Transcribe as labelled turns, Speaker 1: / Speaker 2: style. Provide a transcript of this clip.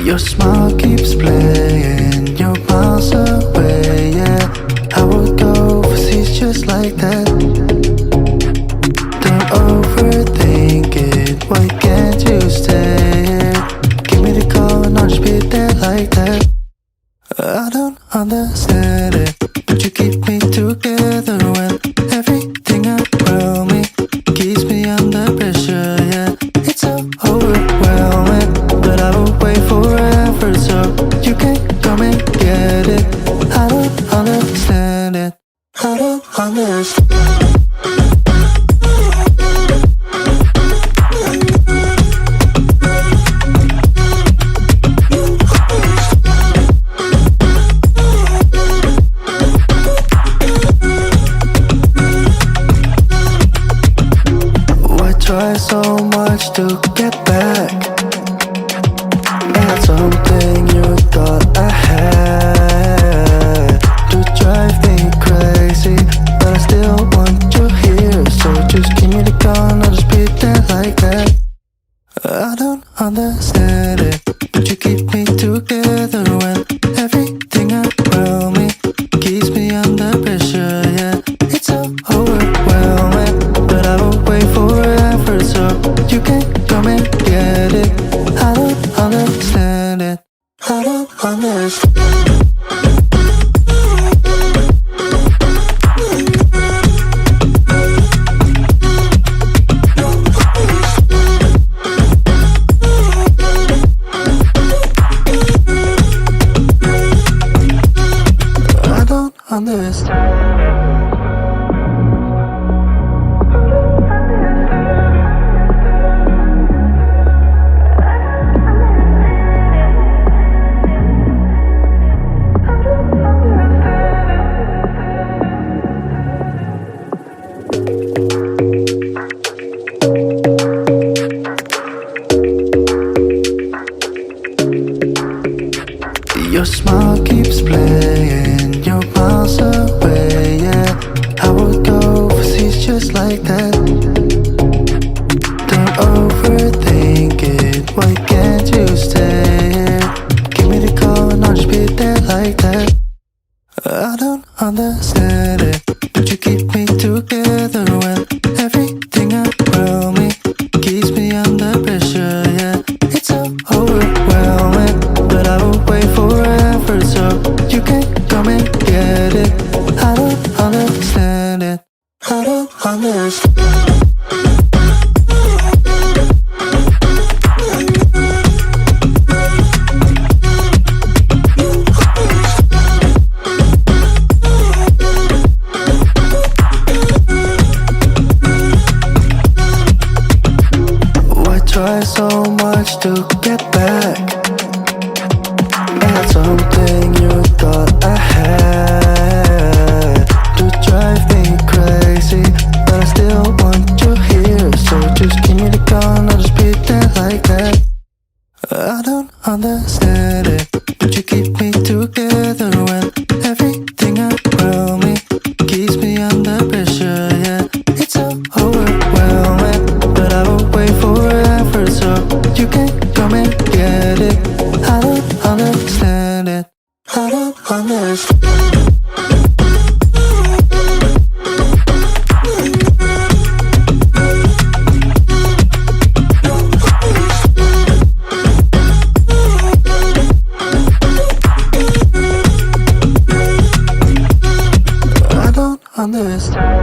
Speaker 1: Your smile keeps playing, you're miles away, yeah. I would go overseas just like that. Don't overthink it, why can't you stay here? Give me the call and I'll just be there like that. I don't understand it, but you keep me together when everything around me keeps me under pressure, yeah. It's so overwhelming, but I will wait forever so you can come and get it. I don't understand it, I don't understand. Try so much to get back. That's something you thought I had to drive me crazy, but I still want you here. So just give me the call and I'll just be there like that. I don't understand it, but you keep me together when everything around me keeps me under pressure, yeah. It's so overwhelming, but I will wait forever so you can come and get it. I don't understand it, I don't understand. I don't understand. Your smile keeps playing, you're miles away, yeah. I would go overseas just like that. Don't overthink it, why can't you stay here? Give me the call and I'll just be there like that. I don't understand it, but you keep me together when everything around me keeps me under pressure, yeah. It's so overwhelming, but I will wait forever so you can come and get it. I don't understand it, I don't understand. Why try so much to get back? That's something you thought I had to drive me crazy, but I still want you here. So just give me the call and I'll just be there like that. I don't understand it, but you keep me together when everything around me keeps me under pressure, yeah. It's so overwhelming, but I will wait forever so you can come and get it. I don't understand it, I don't understand. I don't understand.